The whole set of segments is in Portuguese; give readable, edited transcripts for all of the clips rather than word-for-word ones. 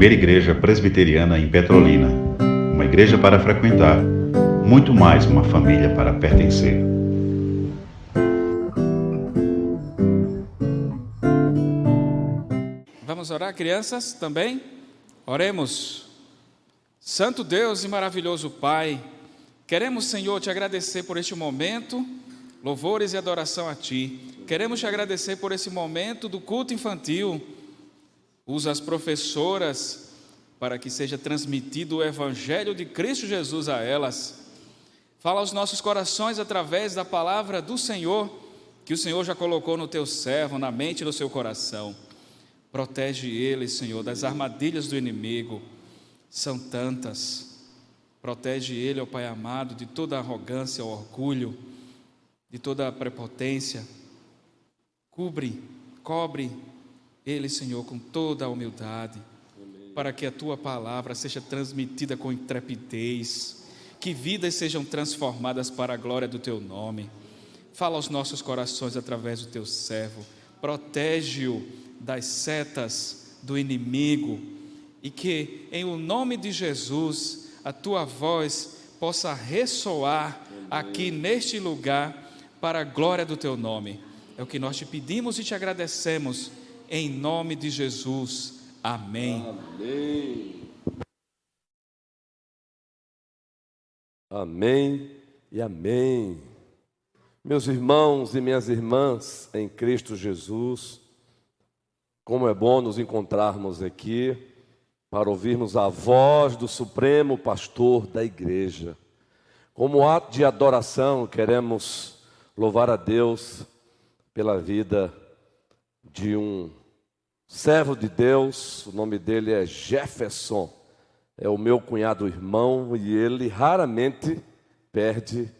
primeira igreja presbiteriana em Petrolina. Uma igreja para frequentar, muito mais uma família para pertencer. Vamos orar, crianças, também? Oremos. Santo Deus e maravilhoso Pai, queremos, Senhor, te agradecer por este momento, louvores e adoração a Ti. Queremos te agradecer por esse momento do culto infantil. Usa as professoras para que seja transmitido o Evangelho de Cristo Jesus a elas. Fala aos nossos corações através da palavra do Senhor, que o Senhor já colocou no Teu servo, na mente e no seu coração. Protege ele, Senhor, das armadilhas do inimigo. São tantas. Protege ele, ó Pai amado, de toda arrogância, orgulho, de toda prepotência. Cobre ele, Senhor, com toda a humildade. Amém. Para que a Tua palavra seja transmitida com intrepidez, que vidas sejam transformadas para a glória do Teu nome. Fala aos nossos corações através do Teu servo. Protege-o das setas do inimigo, e que em o nome de Jesus a Tua voz possa ressoar aqui neste lugar para a glória do Teu nome. É o que nós te pedimos e te agradecemos em nome de Jesus. Amém. Amém. Amém e amém. Meus irmãos e minhas irmãs em Cristo Jesus, como é bom nos encontrarmos aqui para ouvirmos a voz do Supremo Pastor da Igreja. Como ato de adoração, queremos louvar a Deus pela vida de um servo de Deus. O nome dele é Jefferson, é o meu cunhado irmão, e ele raramente perde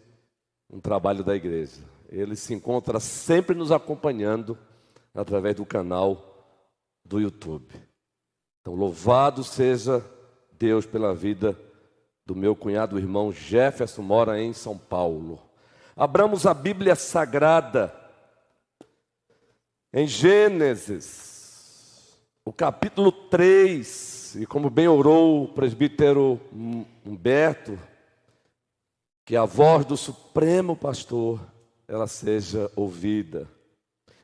um trabalho da igreja. Ele se encontra sempre nos acompanhando através do canal do YouTube. Então, louvado seja Deus pela vida do meu cunhado irmão Jefferson, mora em São Paulo. Abramos a Bíblia Sagrada em Gênesis, o capítulo 3, e como bem orou o presbítero Humberto, que a voz do Supremo Pastor, ela seja ouvida.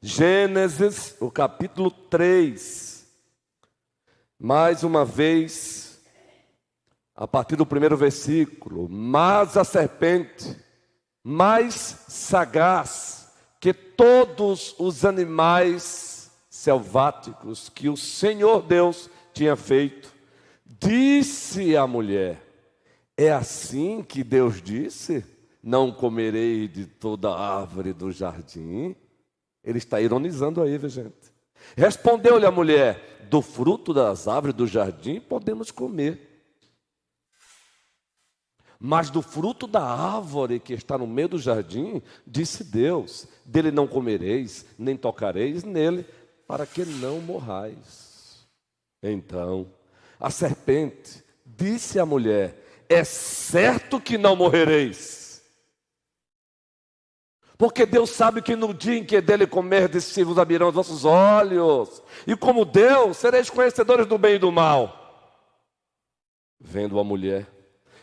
Gênesis, o capítulo 3, mais uma vez, a partir do primeiro versículo. Mas a serpente, mais sagaz que todos os animais selváticos que o Senhor Deus tinha feito, disse à mulher: é assim que Deus disse, não comerei de toda árvore do jardim? Ele está ironizando aí, viu, gente? Respondeu-lhe a mulher: do fruto das árvores do jardim podemos comer, mas do fruto da árvore que está no meio do jardim, disse Deus, dele não comereis, nem tocareis nele, para que não morrais. Então a serpente disse à mulher: é certo que não morrereis, porque Deus sabe que no dia em que dele comerdes, se vos abrirão os vossos olhos, e como Deus, sereis conhecedores do bem e do mal. Vendo a mulher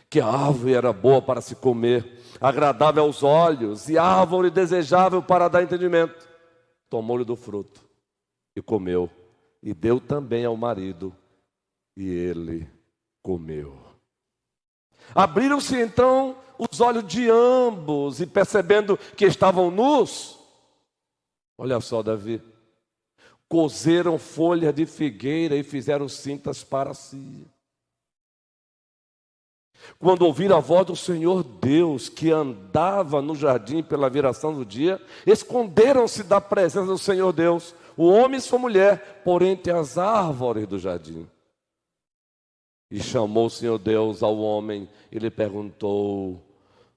que a árvore era boa para se comer, agradável aos olhos, e árvore desejável para dar entendimento, tomou-lhe do fruto e comeu, e deu também ao marido, e ele comeu. Abriram-se então os olhos de ambos, e percebendo que estavam nus, olha só, Davi, cozeram folha de figueira e fizeram cintas para si. Quando ouviram a voz do Senhor Deus, que andava no jardim pela viração do dia, esconderam-se da presença do Senhor Deus, o homem e sua mulher, por entre as árvores do jardim. E chamou o Senhor Deus ao homem e lhe perguntou: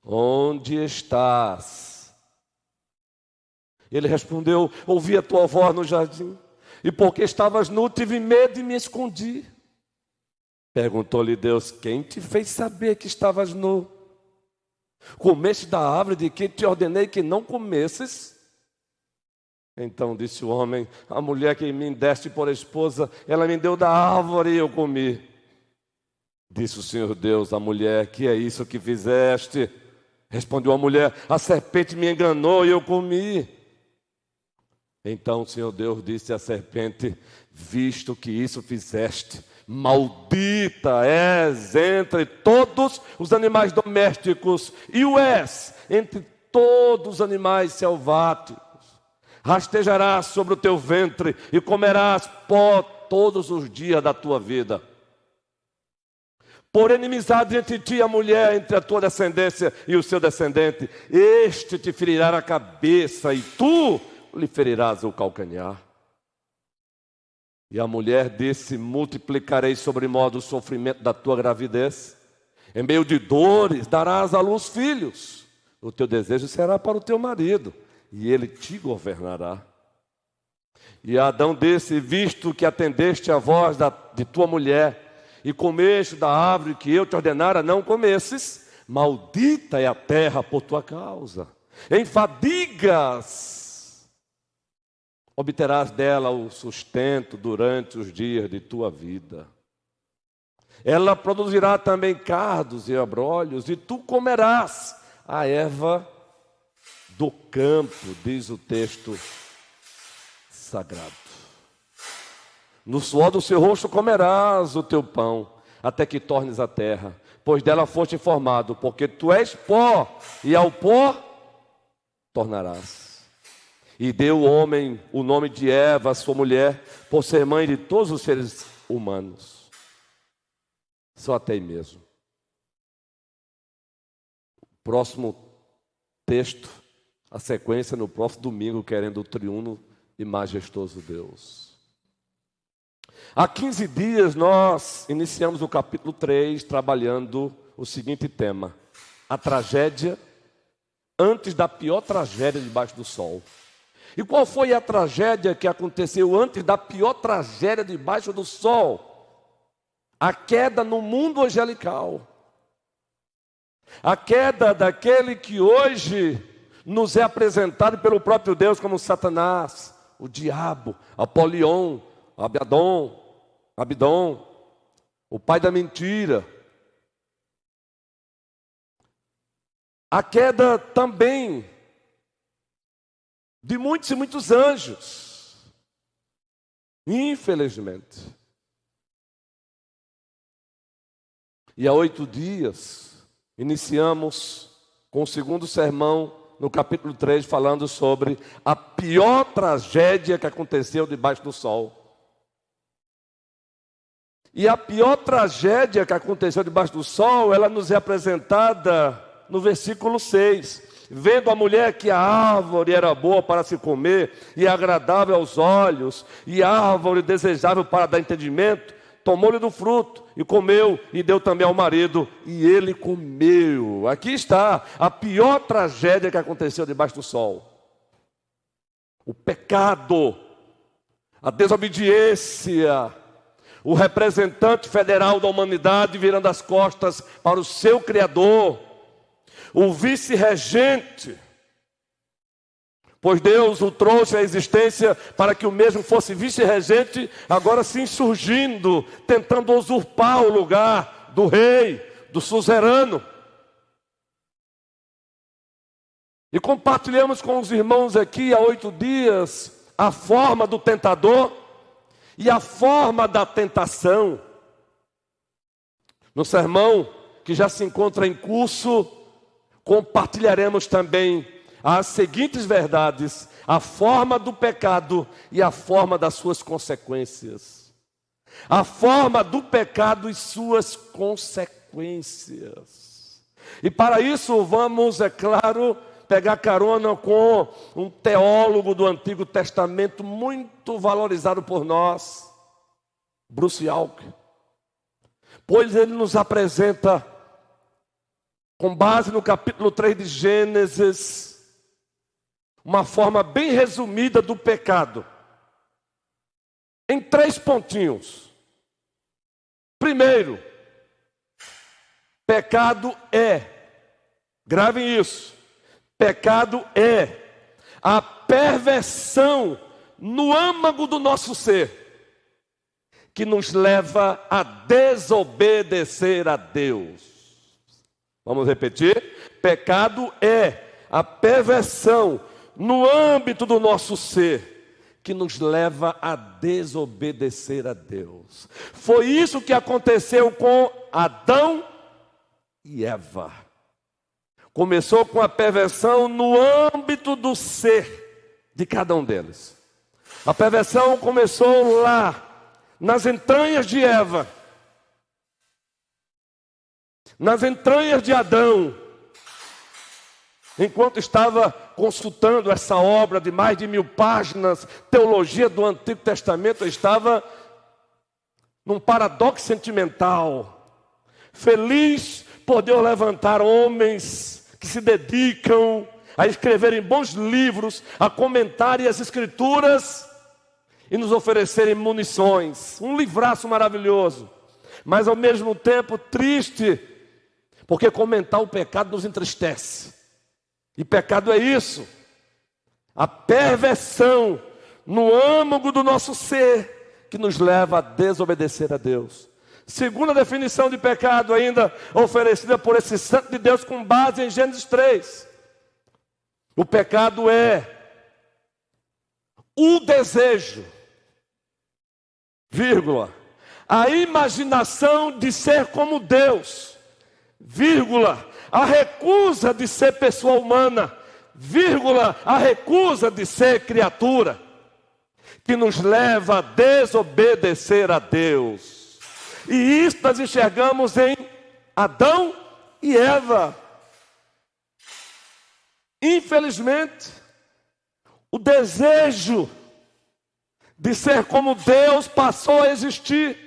onde estás? Ele respondeu: ouvi a tua voz no jardim, e porque estavas nu, tive medo e me escondi. Perguntou-lhe Deus: quem te fez saber que estavas nu? Comeste da árvore de que te ordenei que não comesses? Então disse o homem: a mulher que me deste por esposa, ela me deu da árvore e eu comi. Disse o Senhor Deus à mulher: que é isso que fizeste? Respondeu a mulher: a serpente me enganou e eu comi. Então o Senhor Deus disse à serpente: visto que isso fizeste, maldita és entre todos os animais domésticos e o és entre todos os animais selváticos. Rastejarás sobre o teu ventre e comerás pó todos os dias da tua vida. Por inimizade entre ti e a mulher, entre a tua descendência e o seu descendente, este te ferirá a cabeça e tu lhe ferirás o calcanhar. E a mulher disse: multiplicarei sobremodo o sofrimento da tua gravidez. Em meio de dores darás à luz filhos. O teu desejo será para o teu marido, e ele te governará. E Adão disse: visto que atendeste a voz de tua mulher, e comeste da árvore que eu te ordenara não comesses, maldita é a terra por tua causa. Em fadigas obterás dela o sustento durante os dias de tua vida. Ela produzirá também cardos e abrolhos, e tu comerás a erva do campo, diz o texto sagrado. No suor do seu rosto comerás o teu pão, até que tornes a terra, pois dela foste formado, porque tu és pó, e ao pó tornarás. E deu o homem o nome de Eva, sua mulher, por ser mãe de todos os seres humanos. Só até aí mesmo. Próximo texto, a sequência no próximo domingo, querendo o triuno e majestoso Deus. Há 15 dias nós iniciamos o capítulo 3 trabalhando o seguinte tema: a tragédia antes da pior tragédia debaixo do sol. E qual foi a tragédia que aconteceu antes da pior tragédia debaixo do sol? A queda no mundo angelical. A queda daquele que hoje nos é apresentado pelo próprio Deus como Satanás, o diabo, Apolion, Abidom, o pai da mentira. A queda também de muitos e muitos anjos, infelizmente. E há 8 dias iniciamos com o segundo sermão no capítulo 3, falando sobre a pior tragédia que aconteceu debaixo do sol. E a pior tragédia que aconteceu debaixo do sol, ela nos é apresentada no versículo 6. Vendo a mulher que a árvore era boa para se comer, e agradável aos olhos, e árvore desejável para dar entendimento, tomou-lhe do fruto, e comeu, e deu também ao marido, e ele comeu. Aqui está a pior tragédia que aconteceu debaixo do sol. O pecado, a desobediência, o representante federal da humanidade virando as costas para o seu Criador, o vice-regente, pois Deus o trouxe à existência para que o mesmo fosse vice-regente, agora se insurgindo, tentando usurpar o lugar do rei, do suzerano. E compartilhamos com os irmãos aqui há 8 dias a forma do tentador e a forma da tentação. No sermão que já se encontra em curso, compartilharemos também as seguintes verdades: a forma do pecado e a forma das suas consequências. A forma do pecado e suas consequências. E para isso vamos, é claro, pegar carona com um teólogo do Antigo Testamento muito valorizado por nós, Bruce Alker. Pois ele nos apresenta, com base no capítulo 3 de Gênesis, uma forma bem resumida do pecado, em 3 pontinhos. Primeiro, pecado é, gravem isso, pecado é a perversão no âmago do nosso ser, que nos leva a desobedecer a Deus. Vamos repetir? Pecado é a perversão no âmbito do nosso ser, que nos leva a desobedecer a Deus. Foi isso que aconteceu com Adão e Eva. Começou com a perversão no âmbito do ser de cada um deles. A perversão começou lá, nas entranhas de Eva, nas entranhas de Adão. Enquanto estava consultando essa obra de mais de 1000 páginas, teologia do Antigo Testamento, eu estava num paradoxo sentimental. Feliz por Deus levantar homens que se dedicam a escreverem bons livros, a comentarem as Escrituras e nos oferecerem munições. Um livraço maravilhoso, mas ao mesmo tempo triste, porque comentar o pecado nos entristece. E pecado é isso, a perversão no âmago do nosso ser, que nos leva a desobedecer a Deus. Segunda definição de pecado ainda oferecida por esse santo de Deus com base em Gênesis 3. O pecado é o desejo, vírgula, a imaginação de ser como Deus, vírgula, a recusa de ser pessoa humana, vírgula, a recusa de ser criatura, que nos leva a desobedecer a Deus. E isso nós enxergamos em Adão e Eva. Infelizmente, o desejo de ser como Deus passou a existir.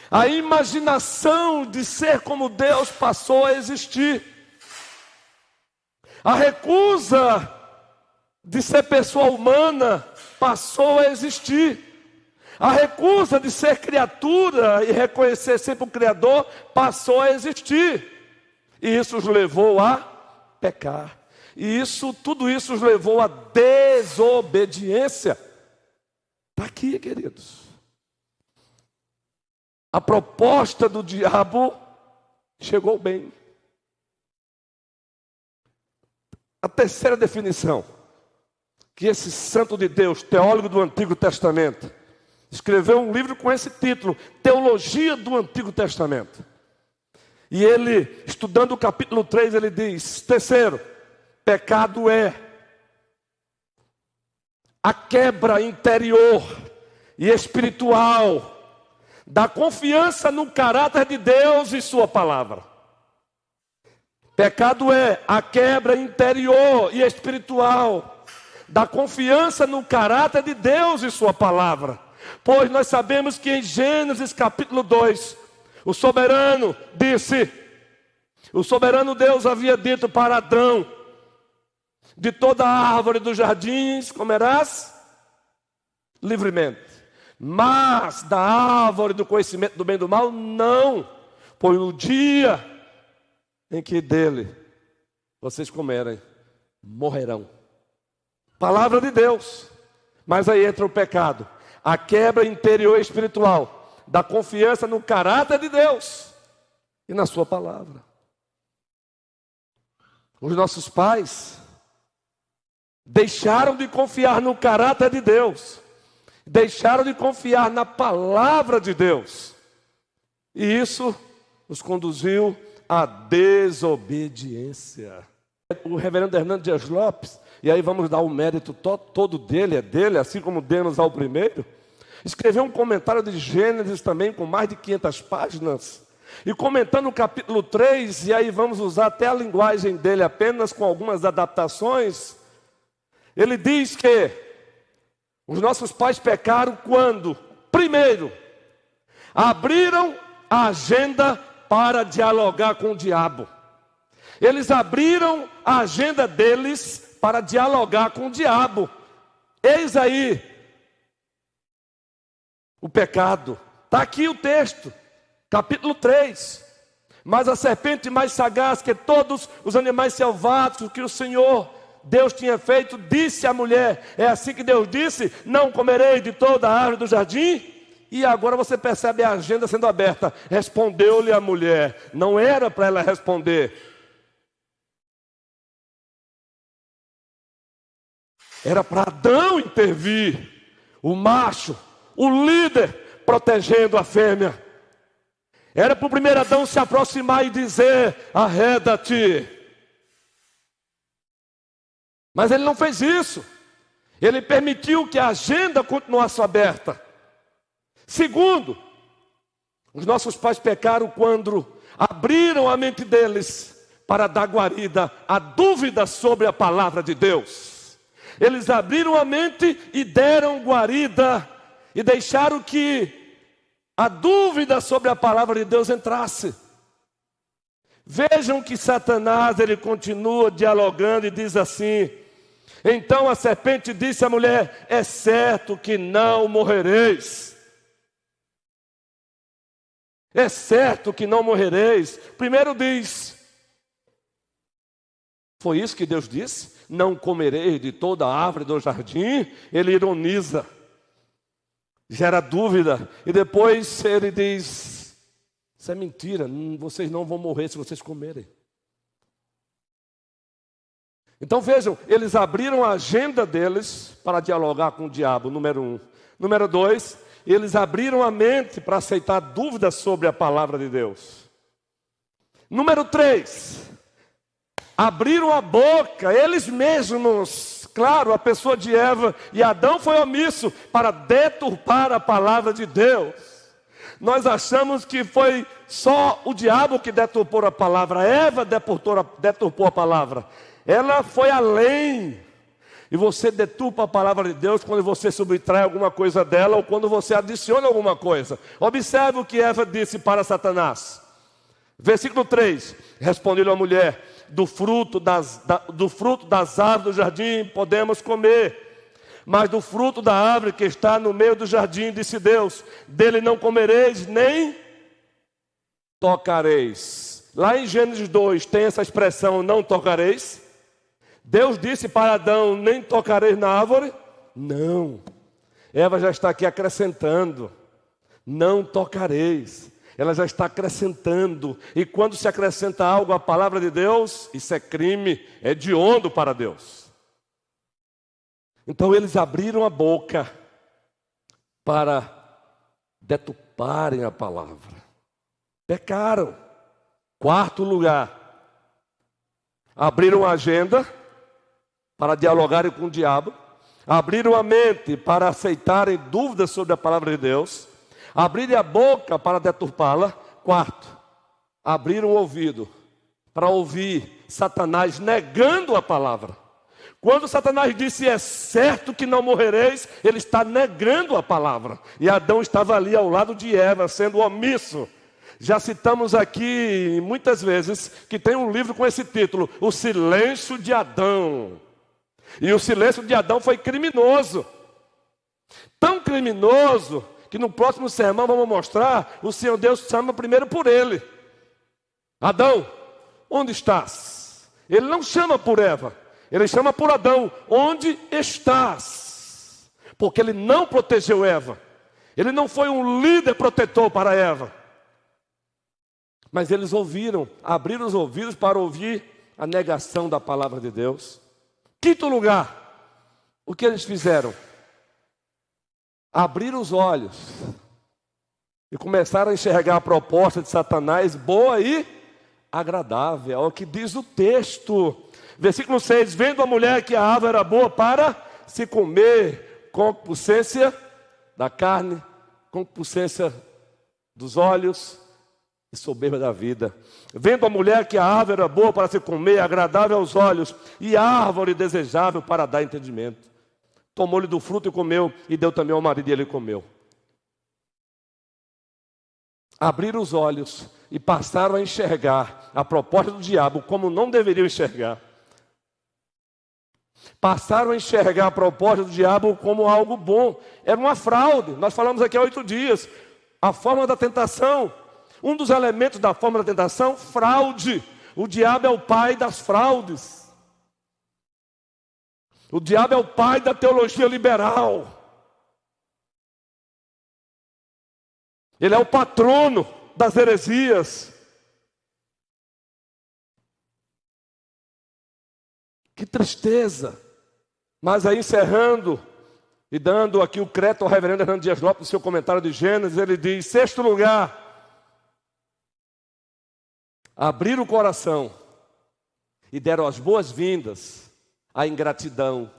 A imaginação de ser como Deus passou a existir. A recusa de ser pessoa humana passou a existir. A recusa de ser criatura e reconhecer sempre o Criador passou a existir. E isso os levou a pecar. E tudo isso os levou à desobediência. Está aqui, queridos. A proposta do diabo chegou bem. A terceira definição, que esse santo de Deus, teólogo do Antigo Testamento, escreveu um livro com esse título, Teologia do Antigo Testamento. E ele, estudando o capítulo 3, ele diz, terceiro, pecado é a quebra interior e espiritual da confiança no caráter de Deus e sua palavra. Pecado é a quebra interior e espiritual da confiança no caráter de Deus e sua palavra. Pois nós sabemos que em Gênesis capítulo 2, o soberano Deus havia dito para Adão, de toda a árvore dos jardins comerás livremente, mas da árvore do conhecimento do bem e do mal, não, pois no dia em que dele vocês comerem, morrerão. Palavra de Deus. Mas aí entra o pecado, a quebra interior espiritual da confiança no caráter de Deus e na sua palavra. Os nossos pais deixaram de confiar no caráter de Deus, deixaram de confiar na palavra de Deus, e isso nos conduziu à desobediência. O reverendo Hernando Dias Lopes, e aí vamos dar o mérito todo dele, é dele, assim como demos ao primeiro, escreveu um comentário de Gênesis também, com mais de 500 páginas, e comentando o capítulo 3, e aí vamos usar até a linguagem dele apenas com algumas adaptações. Ele diz que os nossos pais pecaram quando, primeiro, abriram a agenda para dialogar com o diabo. Eles abriram a agenda deles para dialogar com o diabo. Eis aí o pecado. Está aqui o texto, capítulo 3. Mas a serpente mais sagaz que todos os animais selváticos que o Senhor Deus tinha feito, disse à mulher: é assim que Deus disse, não comerei de toda a árvore do jardim? E agora você percebe a agenda sendo aberta. Respondeu-lhe a mulher. Não era para ela responder. Era para Adão intervir. O macho, o líder, protegendo a fêmea. Era para o primeiro Adão se aproximar e dizer: arreda-te. Mas ele não fez isso. Ele permitiu que a agenda continuasse aberta. Segundo, os nossos pais pecaram quando abriram a mente deles para dar guarida à dúvida sobre a palavra de Deus. Eles abriram a mente e deram guarida e deixaram que a dúvida sobre a palavra de Deus entrasse. Vejam que Satanás, ele continua dialogando e diz assim: então a serpente disse à mulher: é certo que não morrereis. É certo que não morrereis. Primeiro diz, foi isso que Deus disse? Não comereis de toda a árvore do jardim. Ele ironiza, gera dúvida. E depois ele diz: isso é mentira, vocês não vão morrer se vocês comerem. Então vejam, eles abriram a agenda deles para dialogar com o diabo, número 1. Número 2, eles abriram a mente para aceitar dúvidas sobre a palavra de Deus. Número 3, abriram a boca, eles mesmos. Claro, a pessoa de Eva e Adão foi omisso para deturpar a palavra de Deus. Nós achamos que foi só o diabo que deturpou a palavra. Eva deturpou a palavra. Ela foi além. E você deturpa a palavra de Deus quando você subtrai alguma coisa dela ou quando você adiciona alguma coisa. Observe o que Eva disse para Satanás. Versículo 3. Respondeu a mulher: do fruto das árvores do jardim podemos comer, mas do fruto da árvore que está no meio do jardim, disse Deus, dele não comereis nem tocareis. Lá em Gênesis 2 tem essa expressão, não tocareis. Deus disse para Adão: nem tocareis na árvore? Não. Eva já está aqui acrescentando: não tocareis. Ela já está acrescentando. E quando se acrescenta algo à palavra de Deus, isso é crime, é hediondo para Deus. Então eles abriram a boca para deturparem a palavra. Pecaram. Quarto lugar, abriram a agenda para dialogarem com o diabo, abriram a mente para aceitarem dúvidas sobre a palavra de Deus, abriram a boca para deturpá-la. Quarto, abriram o ouvido para ouvir Satanás negando a palavra. Quando Satanás disse: é certo que não morrereis, ele está negando a palavra. E Adão estava ali ao lado de Eva, sendo omisso. Já citamos aqui muitas vezes que tem um livro com esse título, O Silêncio de Adão. E o silêncio de Adão foi criminoso. Tão criminoso que no próximo sermão vamos mostrar, o Senhor Deus chama primeiro por ele. Adão, onde estás? Ele não chama por Eva, ele chama por Adão. Onde estás? Porque ele não protegeu Eva. Ele não foi um líder protetor para Eva. Mas eles ouviram, abriram os ouvidos para ouvir a negação da palavra de Deus. Quinto lugar, o que eles fizeram? Abriram os olhos e começaram a enxergar a proposta de Satanás boa e agradável. É o que diz o texto. Versículo 6, vendo a mulher que a árvore era boa para se comer, concupiscência da carne, concupiscência dos olhos e soberba da vida. Vendo a mulher que a árvore era boa para se comer, agradável aos olhos, e árvore desejável para dar entendimento. Tomou-lhe do fruto e comeu, e deu também ao marido e ele comeu. Abriram os olhos e passaram a enxergar a proposta do diabo como não deveriam enxergar. Passaram a enxergar a proposta do diabo como algo bom. Era uma fraude. Nós falamos aqui há 8 dias. A forma da tentação. Um dos elementos da forma da tentação, fraude. O diabo é o pai das fraudes. O diabo é o pai da teologia liberal. Ele é o patrono das heresias. Que tristeza. Mas aí, encerrando e dando aqui o crédito ao reverendo Hernando Dias Lopes no seu comentário de Gênesis, ele diz: sexto lugar, abrir o coração e deram as boas-vindas à ingratidão,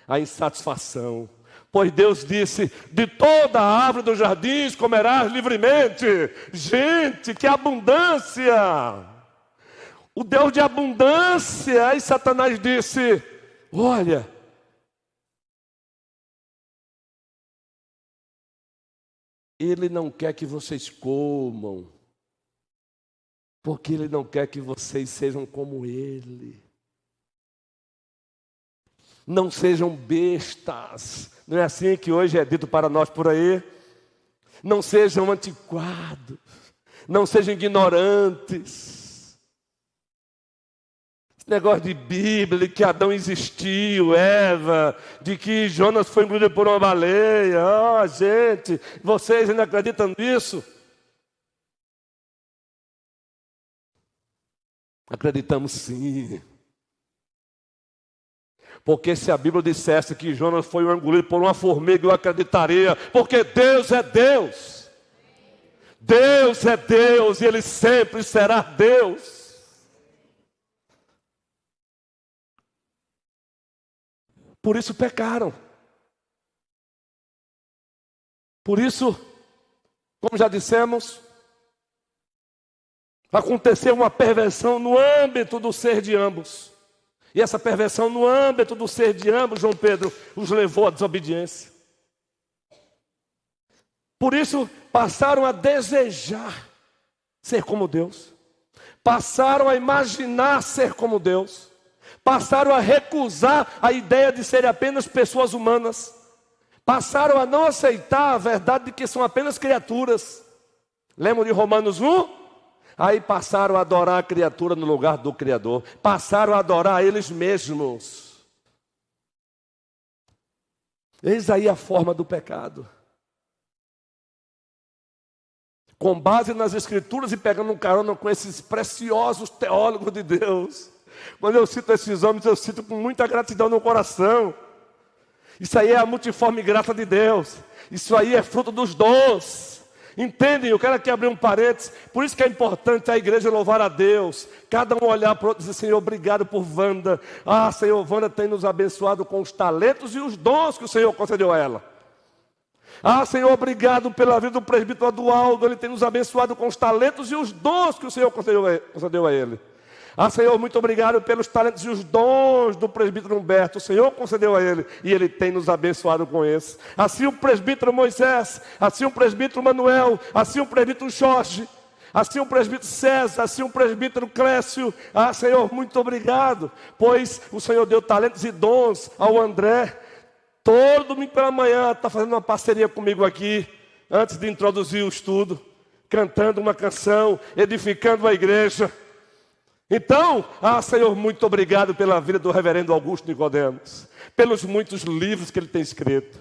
à insatisfação. Pois Deus disse: de toda a árvore dos jardins comerás livremente. Gente, que abundância! O Deus de abundância. Aí Satanás disse: olha, Ele não quer que vocês comam, porque Ele não quer que vocês sejam como Ele. Não sejam bestas. Não é assim que hoje é dito para nós por aí? Não sejam antiquados. Não sejam ignorantes. Esse negócio de Bíblia, de que Adão existiu, Eva, de que Jonas foi engolido por uma baleia. Oh, gente, vocês ainda acreditam nisso? Acreditamos sim. Porque se a Bíblia dissesse que Jonas foi engolido por uma formiga, eu acreditaria. Porque Deus é Deus. Deus é Deus e Ele sempre será Deus. Por isso pecaram. Por isso, como já dissemos, aconteceu uma perversão no âmbito do ser de ambos. E essa perversão no âmbito do ser de ambos, João Pedro, os levou à desobediência. Por isso, passaram a desejar ser como Deus. Passaram a imaginar ser como Deus. Passaram a recusar a ideia de serem apenas pessoas humanas. Passaram a não aceitar a verdade de que são apenas criaturas. Lembram de Romanos 1? Aí passaram a adorar a criatura no lugar do Criador. Passaram a adorar a eles mesmos. Eis aí a forma do pecado. Com base nas Escrituras e pegando um carona com esses preciosos teólogos de Deus. Quando eu cito esses homens, eu cito com muita gratidão no coração. Isso aí é a multiforme graça de Deus. Isso aí é fruto dos dons. Entendem? Eu quero aqui abrir um parênteses. Por isso que é importante a igreja louvar a Deus. Cada um olhar para o outro e dizer: Senhor, obrigado por Wanda. Ah, Senhor, Wanda tem nos abençoado com os talentos e os dons que o Senhor concedeu a ela. Ah, Senhor, obrigado pela vida do presbítero Adualdo. Ele tem nos abençoado com os talentos e os dons que o Senhor concedeu a ele. Ah, Senhor, muito obrigado pelos talentos e os dons do presbítero Humberto. O Senhor concedeu a ele e ele tem nos abençoado com isso. Assim o presbítero Moisés, assim o presbítero Manuel, assim o presbítero Jorge, assim o presbítero César, assim o presbítero Clécio. Ah, Senhor, muito obrigado, pois o Senhor deu talentos e dons ao André. Todo domingo pela manhã está fazendo uma parceria comigo aqui, antes de introduzir o estudo, cantando uma canção, edificando a igreja. Então, Senhor, muito obrigado pela vida do reverendo Augusto Nicodemos, pelos muitos livros que ele tem escrito.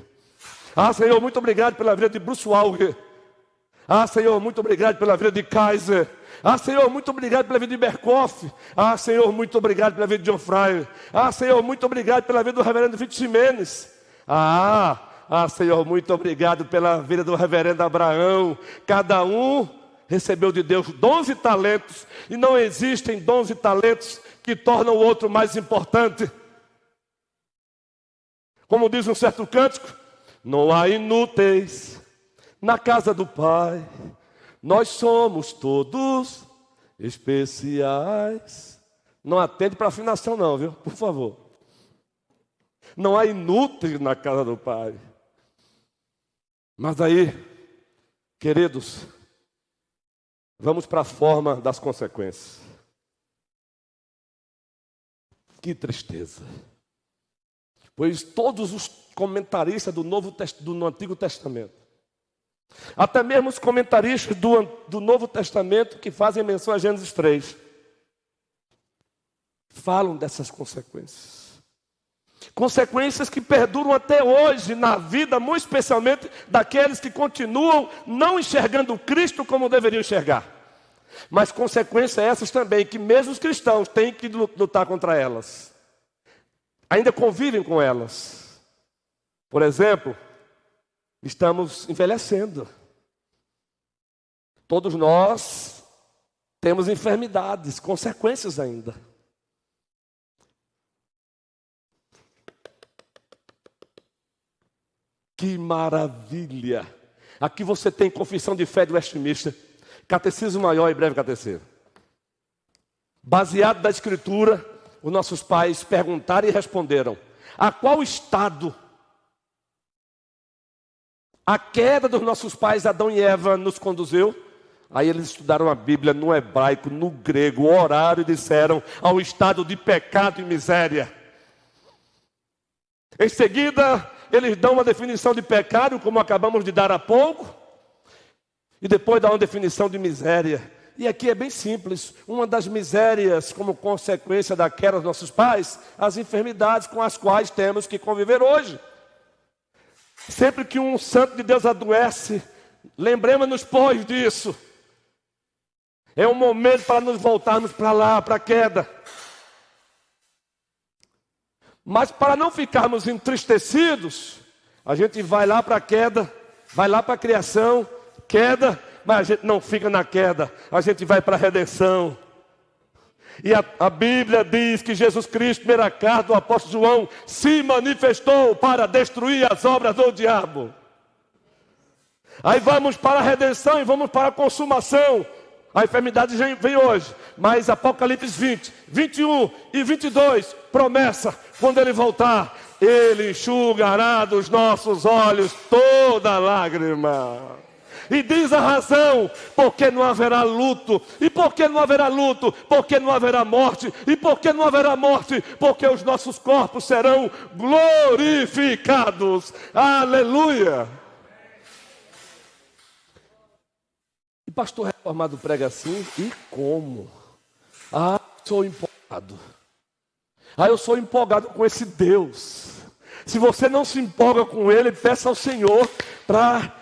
Senhor, muito obrigado pela vida de Bruce Walker. Senhor, muito obrigado pela vida de Kaiser. Senhor, muito obrigado pela vida de Berkoff. Senhor, muito obrigado pela vida de John Fryer. Senhor, muito obrigado pela vida do reverendo Vitor Ximenes. Senhor, muito obrigado pela vida do reverendo Abraão. Cada um recebeu de Deus dons e talentos, e não existem dons e talentos que tornam o outro mais importante. Como diz um certo cântico: não há inúteis na casa do Pai, nós somos todos especiais. Não atende para afinação não, viu? Por favor. Não há inúteis na casa do Pai. Mas aí, queridos, vamos para a forma das consequências. Que tristeza. Pois todos os comentaristas do Antigo Testamento, até mesmo os comentaristas do Novo Testamento que fazem menção a Gênesis 3, falam dessas consequências. Consequências que perduram até hoje na vida, muito especialmente daqueles que continuam não enxergando Cristo como deveriam enxergar. Mas consequências essas também, que mesmo os cristãos têm que lutar contra elas. Ainda convivem com elas. Por exemplo, estamos envelhecendo. Todos nós temos enfermidades, consequências ainda. Que maravilha! Aqui você tem Confissão de Fé de Westminster, Catecismo Maior e Breve Catecismo. Baseado na Escritura, os nossos pais perguntaram e responderam: a qual estado a queda dos nossos pais Adão e Eva nos conduziu? Aí eles estudaram a Bíblia no hebraico, no grego, oraram e disseram: ao estado de pecado e miséria. Em seguida, eles dão uma definição de pecado, como acabamos de dar há pouco, e depois dão uma definição de miséria. E aqui é bem simples. Uma das misérias, como consequência da queda dos nossos pais, as enfermidades com as quais temos que conviver hoje. Sempre que um santo de Deus adoece, lembremos-nos, pois, disso. É um momento para nos voltarmos para lá, para a queda. Mas para não ficarmos entristecidos, a gente vai lá para a queda, vai lá para a criação, queda, mas a gente não fica na queda, a gente vai para a redenção. E a Bíblia diz que Jesus Cristo, primeira carta do apóstolo João, se manifestou para destruir as obras do diabo. Aí vamos para a redenção e vamos para a consumação. A enfermidade vem hoje, mas Apocalipse 20, 21 e 22, promessa, quando Ele voltar, Ele enxugará dos nossos olhos toda lágrima. E diz a razão, porque não haverá luto. E por que não haverá luto? Porque não haverá morte. E por que não haverá morte? Porque os nossos corpos serão glorificados. Aleluia! E pastor reformado prega assim, e como? Ah, sou empolgado. Ah, eu sou empolgado com esse Deus. Se você não se empolga com Ele, peça ao Senhor para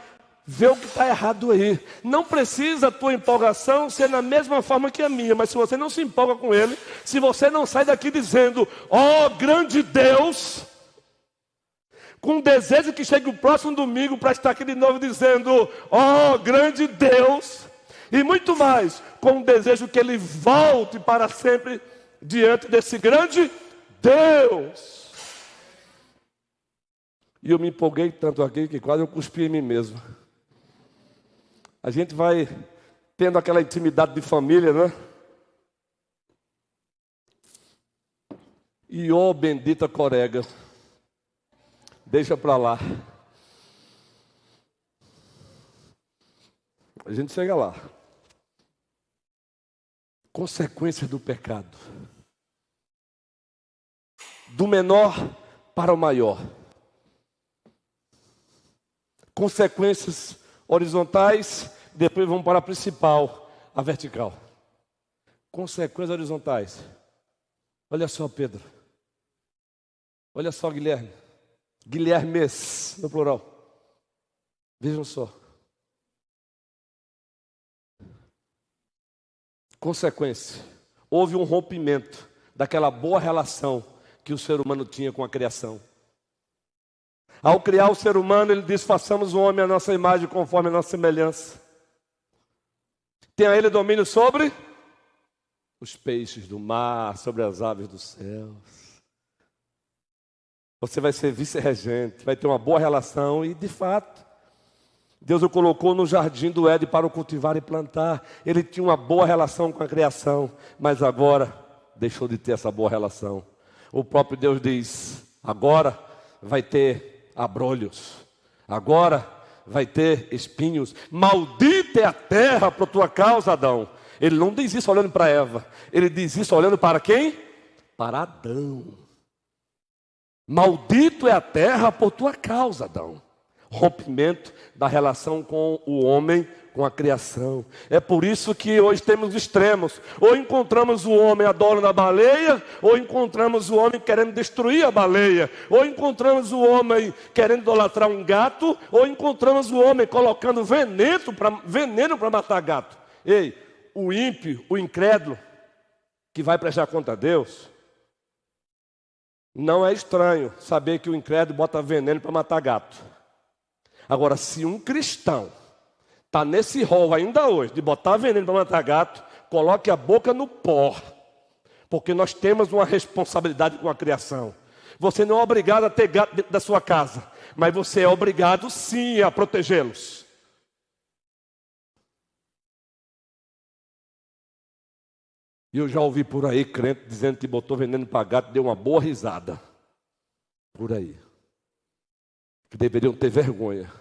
ver o que está errado aí. Não precisa a tua empolgação ser na mesma forma que a minha, mas se você não se empolga com Ele, se você não sai daqui dizendo, ó grande Deus, com desejo que chegue o próximo domingo para estar aqui de novo dizendo, ó grande Deus, e muito mais, com o desejo que Ele volte para sempre diante desse grande Deus. E eu me empolguei tanto aqui que quase eu cuspi em mim mesmo. A gente vai tendo aquela intimidade de família, né? E ó bendita corega, deixa para lá. A gente chega lá. Consequências do pecado. Do menor para o maior. Consequências horizontais, depois vamos para a principal, a vertical. Consequências horizontais. Olha só, Pedro. Olha só, Guilherme. Guilhermes, no plural. Vejam só. Consequência. Houve um rompimento daquela boa relação que o ser humano tinha com a criação. Ao criar o ser humano, Ele diz, façamos o homem à nossa imagem, conforme a nossa semelhança. Tenha Ele domínio sobre os peixes do mar, sobre as aves dos céus. Você vai ser vice-regente, vai ter uma boa relação e, de fato, Deus o colocou no jardim do Éden para o cultivar e plantar. Ele tinha uma boa relação com a criação, mas agora deixou de ter essa boa relação. O próprio Deus diz, agora vai ter abrolhos, agora vai ter espinhos. Maldita é a terra por tua causa, Adão. Ele não diz isso olhando para Eva, ele diz isso olhando para quem? Para Adão. Maldito é a terra por tua causa, Adão. Rompimento da relação com o homem com a criação. É por isso que hoje temos extremos. Ou encontramos o homem adorando a baleia, ou encontramos o homem querendo destruir a baleia. Ou encontramos o homem querendo idolatrar um gato, ou encontramos o homem colocando veneno para matar gato. Ei, o ímpio, o incrédulo, que vai prestar conta a Deus, não é estranho saber que o incrédulo bota veneno para matar gato. Agora, se um cristão está nesse rol ainda hoje, de botar veneno para matar gato, coloque a boca no pó, porque nós temos uma responsabilidade com a criação. Você não é obrigado a ter gato dentro da sua casa, mas você é obrigado sim a protegê-los. E eu já ouvi por aí crente dizendo que botou veneno para gato, deu uma boa risada. Por aí. Que deveriam ter vergonha.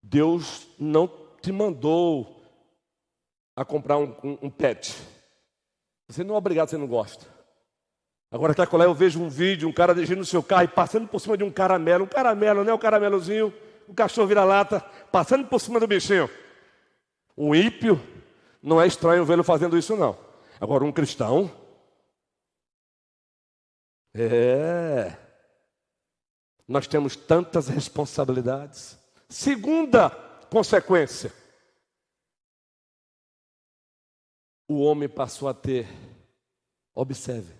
Deus não te mandou a comprar um pet. Você não é obrigado, você não gosta. Agora, quer eu vejo um vídeo, um cara dirigindo o seu carro e passando por cima de um caramelo, né? Um caramelozinho, o cachorro vira-lata, passando por cima do bichinho. Um ímpio. Não é estranho vê-lo fazendo isso, não. Agora, um cristão... Nós temos tantas responsabilidades. Segunda consequência. O homem passou a ter, observe,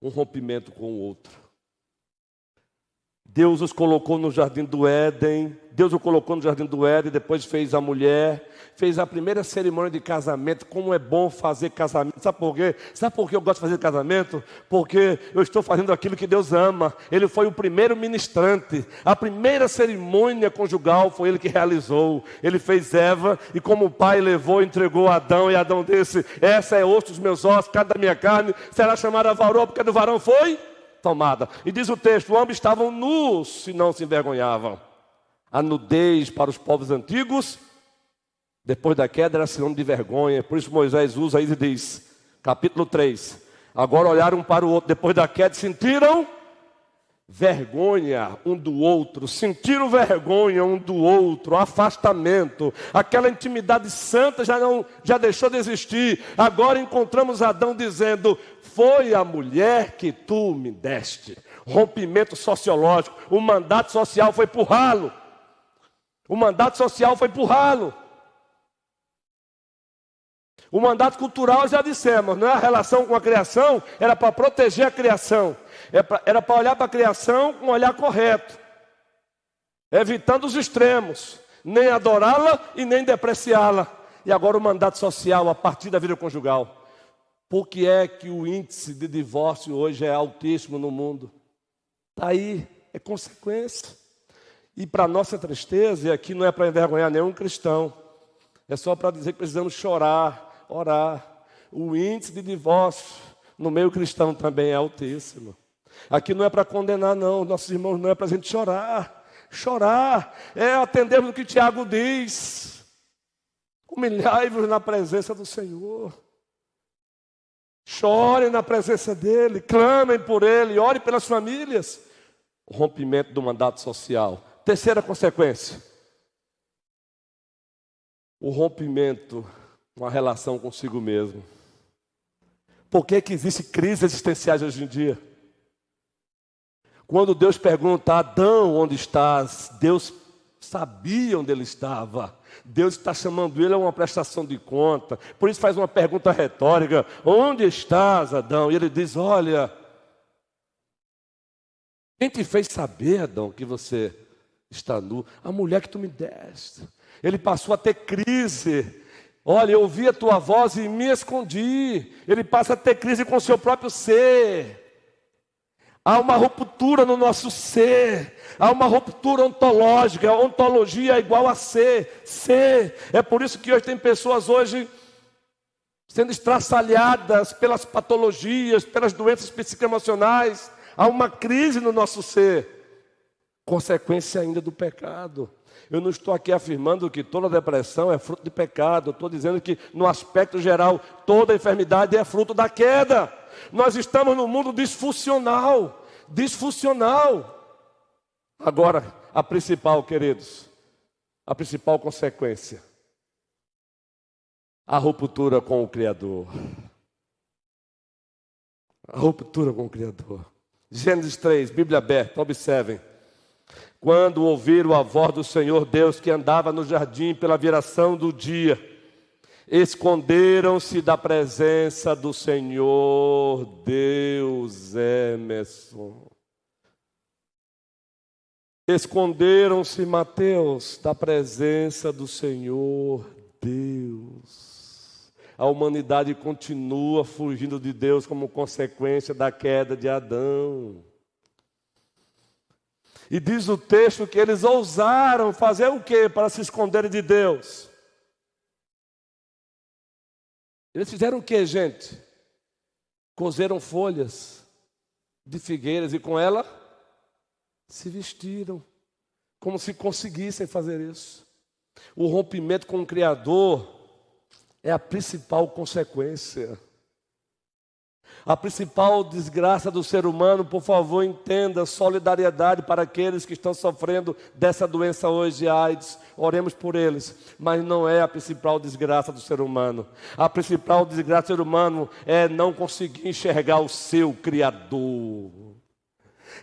um rompimento com o outro. Deus os colocou no jardim do Éden. Depois fez a mulher. Fez a primeira cerimônia de casamento. Como é bom fazer casamento. Sabe por quê? Sabe por que eu gosto de fazer casamento? Porque eu estou fazendo aquilo que Deus ama. Ele foi o primeiro ministrante. A primeira cerimônia conjugal foi ele que realizou. Ele fez Eva. E como o pai levou, entregou a Adão. E Adão disse: essa é osso dos meus ossos, carne da minha carne. Será chamada varão, porque do varão foi tomada. E diz o texto: ambos estavam nus e não se envergonhavam. A nudez para os povos antigos, depois da queda, era sinônimo de vergonha. Por isso Moisés usa aí e diz, capítulo 3: agora olharam um para o outro, depois da queda sentiram vergonha um do outro. Sentiram vergonha um do outro, afastamento. Aquela intimidade santa já deixou de existir. Agora encontramos Adão dizendo: foi a mulher que tu me deste. Rompimento sociológico. O mandato social foi por ralo. O mandato cultural já dissemos, não é? A relação com a criação era para proteger a criação. Era para olhar para a criação com um olhar correto. Evitando os extremos. Nem adorá-la e nem depreciá-la. E agora o mandato social a partir da vida conjugal. Por que é que o índice de divórcio hoje é altíssimo no mundo? Está aí, é consequência. E para nossa tristeza, e aqui não é para envergonhar nenhum cristão, é só para dizer que precisamos chorar, orar. O índice de divórcio no meio cristão também é altíssimo. Aqui não é para condenar, não, nossos irmãos, não é para a gente chorar. Chorar é atendermos o que Tiago diz: humilhai-vos na presença do Senhor. Chorem na presença dEle, clamem por Ele, orem pelas famílias. O rompimento do mandato social. Terceira consequência. O rompimento com a relação consigo mesmo. Por que existem crises existenciais hoje em dia? Quando Deus pergunta: Adão, onde estás? Deus sabia onde ele estava. Deus está chamando ele a uma prestação de conta. Por isso faz uma pergunta retórica: onde estás, Adão? E ele diz: olha, quem te fez saber, Adão, que você está nu? A mulher que tu me deste. Ele passou a ter crise. Olha, eu ouvi a tua voz e me escondi. Ele passa a ter crise com o seu próprio ser. Há uma ruptura no nosso ser. Há uma ruptura ontológica. A ontologia é igual a ser. Ser. É por isso que hoje tem pessoas hoje sendo estraçalhadas pelas patologias, pelas doenças psicoemocionais. Há uma crise no nosso ser. Consequência ainda do pecado. Eu não estou aqui afirmando que toda depressão é fruto de pecado. Eu estou dizendo que, no aspecto geral, toda enfermidade é fruto da queda. Nós estamos num mundo disfuncional. Disfuncional. Agora, a principal, queridos. a principal consequência? A ruptura com o Criador. A ruptura com o Criador. Gênesis 3, Bíblia aberta, observem. Quando ouviram a voz do Senhor Deus que andava no jardim pela viração do dia, esconderam-se da presença do Senhor Deus. Emerson. Esconderam-se, Mateus, da presença do Senhor Deus. A humanidade continua fugindo de Deus como consequência da queda de Adão. E diz o texto que eles ousaram fazer o quê para se esconderem de Deus? Eles fizeram o quê, gente? Cozeram folhas de figueiras e com ela se vestiram, como se conseguissem fazer isso. O rompimento com o Criador é a principal consequência. A principal desgraça do ser humano, por favor, entenda, solidariedade para aqueles que estão sofrendo dessa doença hoje, AIDS. Oremos por eles, mas não é a principal desgraça do ser humano. A principal desgraça do ser humano é não conseguir enxergar o seu Criador.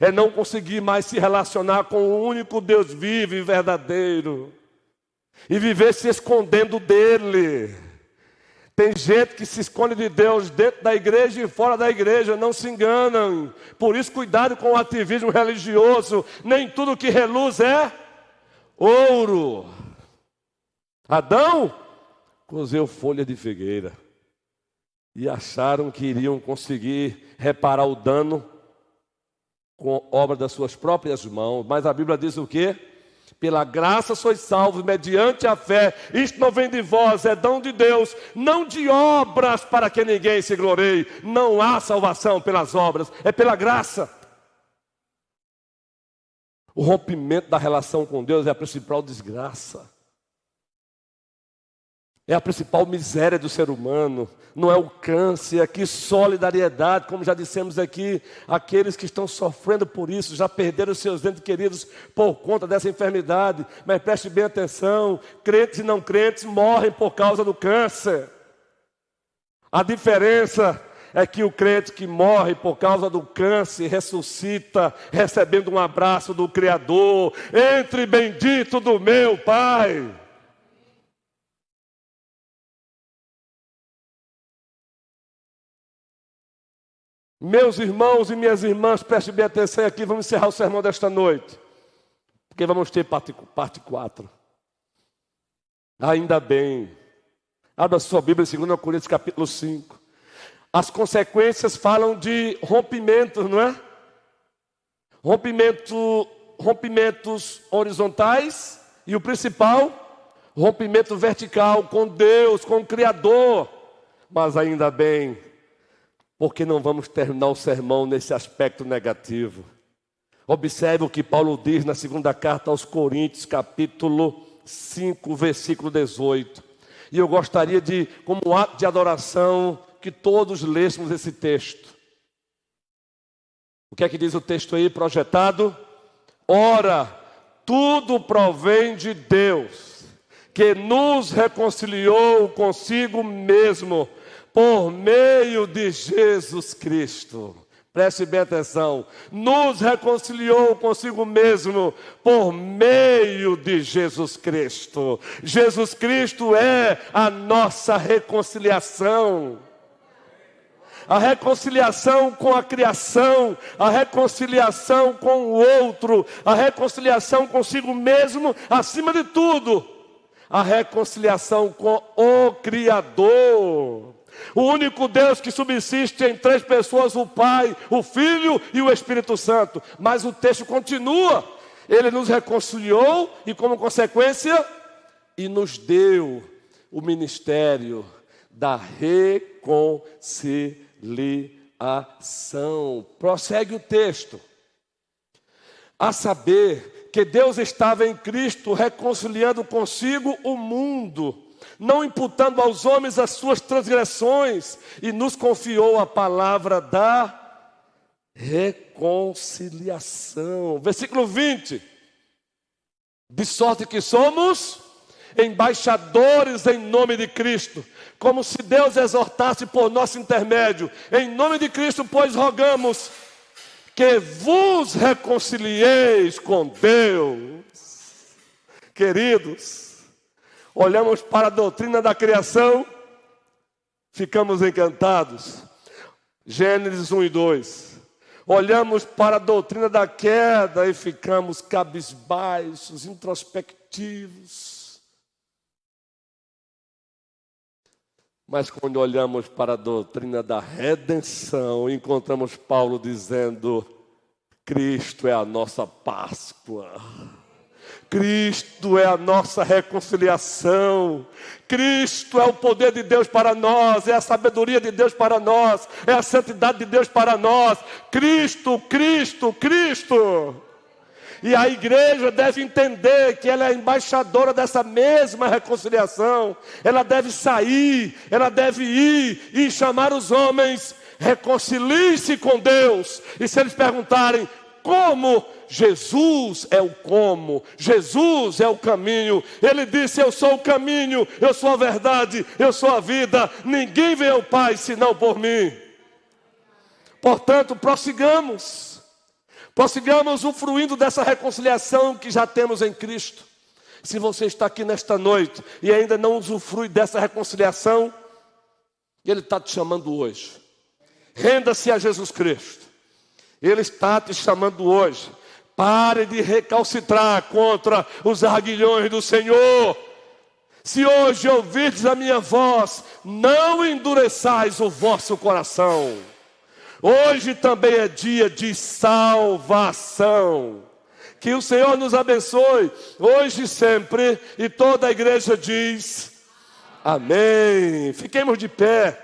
É não conseguir mais se relacionar com o único Deus vivo e verdadeiro. E viver se escondendo dele. Tem gente que se esconde de Deus dentro da igreja e fora da igreja, não se enganam. Por isso, cuidado com o ativismo religioso. Nem tudo que reluz é ouro. Adão cozeu folha de figueira e acharam que iriam conseguir reparar o dano com obra das suas próprias mãos. Mas a Bíblia diz o quê? Pela graça sois salvos, mediante a fé. Isto não vem de vós, é dom de Deus, não de obras para que ninguém se glorie. Não há salvação pelas obras, é pela graça. O rompimento da relação com Deus é a principal desgraça. É a principal miséria do ser humano. Não é o câncer, é que solidariedade, como já dissemos aqui, aqueles que estão sofrendo por isso, já perderam seus entes queridos por conta dessa enfermidade. Mas preste bem atenção, crentes e não crentes morrem por causa do câncer. A diferença é que o crente que morre por causa do câncer ressuscita, recebendo um abraço do Criador. Entre bendito do meu Pai. Meus irmãos e minhas irmãs, prestem bem atenção aqui, vamos encerrar o sermão desta noite, porque vamos ter parte 4. Ainda bem. Abra sua Bíblia em 2 Coríntios capítulo 5. As consequências falam de rompimentos, não é? Rompimentos horizontais e o principal, rompimento vertical com Deus, com o Criador. Mas ainda bem, porque não vamos terminar o sermão nesse aspecto negativo. Observe o que Paulo diz na segunda carta aos Coríntios, capítulo 5, versículo 18. E eu gostaria de, como ato de adoração, que todos lêssemos esse texto. O que é que diz o texto aí projetado? Ora, tudo provém de Deus, que nos reconciliou consigo mesmo, por meio de Jesus Cristo. Preste bem atenção. Nos reconciliou consigo mesmo por meio de Jesus Cristo. Jesus Cristo é a nossa reconciliação. A reconciliação com a criação, a reconciliação com o outro, a reconciliação consigo mesmo, acima de tudo, a reconciliação com o Criador. O único Deus que subsiste em 3 pessoas, o Pai, o Filho e o Espírito Santo. Mas o texto continua. Ele nos reconciliou e, como consequência, e nos deu o ministério da reconciliação. Prossegue o texto. A saber que Deus estava em Cristo reconciliando consigo o mundo, não imputando aos homens as suas transgressões, e nos confiou a palavra da reconciliação. Versículo 20. De sorte que somos embaixadores em nome de Cristo, como se Deus exortasse por nosso intermédio. Em nome de Cristo, pois, rogamos que vos reconcilieis com Deus. Queridos, olhamos para a doutrina da criação, ficamos encantados. Gênesis 1 e 2. Olhamos para a doutrina da queda e ficamos cabisbaixos, introspectivos. Mas quando olhamos para a doutrina da redenção, encontramos Paulo dizendo: Cristo é a nossa Páscoa. Cristo é a nossa reconciliação. Cristo é o poder de Deus para nós, é a sabedoria de Deus para nós, é a santidade de Deus para nós. Cristo, Cristo, Cristo. E a igreja deve entender que ela é embaixadora dessa mesma reconciliação. Ela deve sair, ela deve ir e chamar os homens: reconcilie-se com Deus. E se eles perguntarem como, Jesus é o como, Jesus é o caminho. Ele disse: eu sou o caminho, eu sou a verdade, eu sou a vida. Ninguém vê ao Pai senão por mim. Portanto, prossigamos usufruindo dessa reconciliação que já temos em Cristo. Se você está aqui nesta noite e ainda não usufrui dessa reconciliação, Ele está te chamando hoje. Renda-se a Jesus Cristo. Ele está te chamando hoje. Pare de recalcitrar contra os arguilhões do Senhor. Se hoje ouvirdes a minha voz, não endureçais o vosso coração. Hoje também é dia de salvação. Que o Senhor nos abençoe, hoje e sempre. E toda a igreja diz amém. Fiquemos de pé.